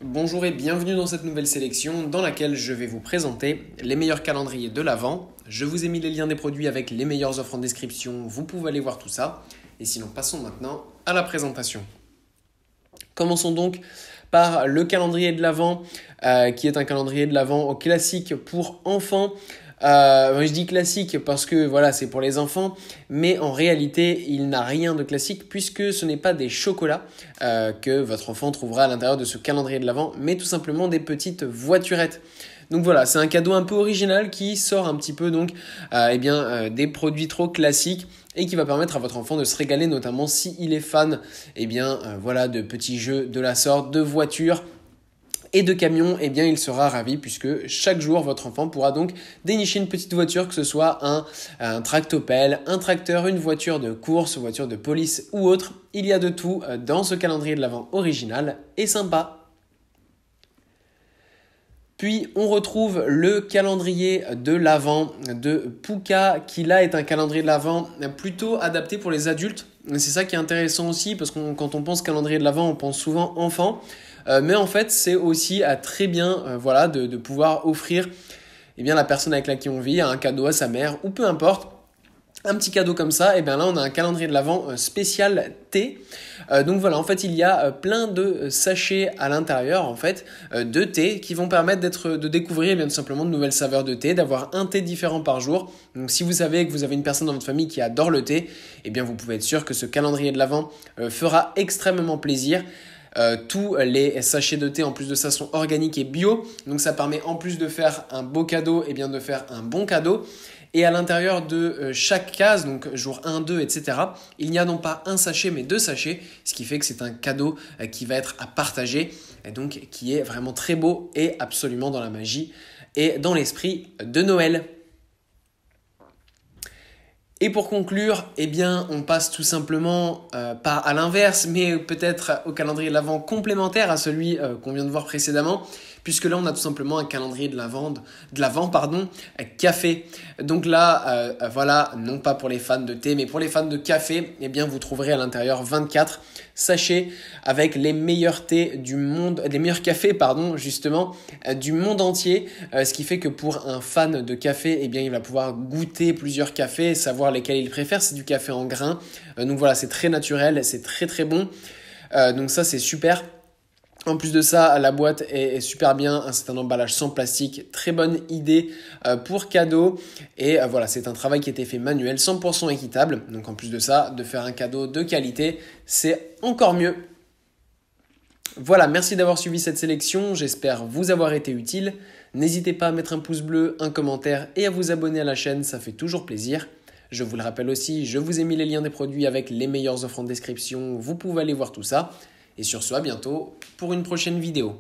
Bonjour et bienvenue dans cette nouvelle sélection dans laquelle je vais vous présenter les meilleurs calendriers de l'Avent. Je vous ai mis les liens des produits avec les meilleures offres en description, vous pouvez aller voir tout ça. Et sinon, passons maintenant à la présentation. Commençons donc par le calendrier de l'Avent, qui est un calendrier de l'Avent classique pour enfants. Je dis classique parce que voilà, c'est pour les enfants, mais en réalité, il n'a rien de classique puisque ce n'est pas des chocolats que votre enfant trouvera à l'intérieur de ce calendrier de l'Avent, mais tout simplement des petites voiturettes. Donc voilà, c'est un cadeau un peu original qui sort un petit peu donc des produits trop classiques et qui va permettre à votre enfant de se régaler, notamment s'il est fan de petits jeux de la sorte, de voitures et de camions, il sera ravi puisque chaque jour, votre enfant pourra donc dénicher une petite voiture, que ce soit un tractopelle, un tracteur, une voiture de course, une voiture de police ou autre. Il y a de tout dans ce calendrier de l'Avent original et sympa. Puis on retrouve le calendrier de l'Avent de Pooka, qui là est un calendrier de l'Avent plutôt adapté pour les adultes. C'est ça qui est intéressant aussi, parce que quand on pense calendrier de l'Avent, on pense souvent enfant. Mais en fait, c'est aussi très bien de pouvoir offrir la personne avec laquelle on vit un cadeau à sa mère, ou peu importe. Un petit cadeau comme ça, et bien là on a un calendrier de l'Avent spécial thé. Donc voilà, en fait il y a plein de sachets à l'intérieur de thé qui vont permettre de découvrir tout simplement de nouvelles saveurs de thé, d'avoir un thé différent par jour. Donc si vous savez que vous avez une personne dans votre famille qui adore le thé, vous pouvez être sûr que ce calendrier de l'Avent fera extrêmement plaisir. Tous les sachets de thé en plus de ça sont organiques et bio, donc ça permet en plus de faire un beau cadeau de faire un bon cadeau. Et à l'intérieur de chaque case, donc jour 1, 2, etc., il n'y a non pas un sachet mais 2 sachets, ce qui fait que c'est un cadeau qui va être à partager, et donc qui est vraiment très beau et absolument dans la magie et dans l'esprit de Noël. Et pour conclure, on passe tout simplement, pas à l'inverse, mais peut-être au calendrier de l'Avent complémentaire à celui qu'on vient de voir précédemment, puisque là on a tout simplement un calendrier de l'Avent café. Donc là, non pas pour les fans de thé, mais pour les fans de café, vous trouverez à l'intérieur 24 sachets avec les meilleurs thés du monde, les meilleurs cafés, du monde entier. Ce qui fait que pour un fan de café, il va pouvoir goûter plusieurs cafés, savoir lesquels il préfère. C'est du café en grains. Donc voilà, c'est très naturel, c'est très très bon. Donc ça, c'est super. En plus de ça, la boîte est super bien, c'est un emballage sans plastique, très bonne idée pour cadeau. Et c'est un travail qui a été fait manuel, 100% équitable. Donc en plus de ça, de faire un cadeau de qualité, c'est encore mieux. Voilà, merci d'avoir suivi cette sélection, j'espère vous avoir été utile. N'hésitez pas à mettre un pouce bleu, un commentaire et à vous abonner à la chaîne, ça fait toujours plaisir. Je vous le rappelle aussi, je vous ai mis les liens des produits avec les meilleures offres en description, vous pouvez aller voir tout ça. Et sur ce, à bientôt pour une prochaine vidéo.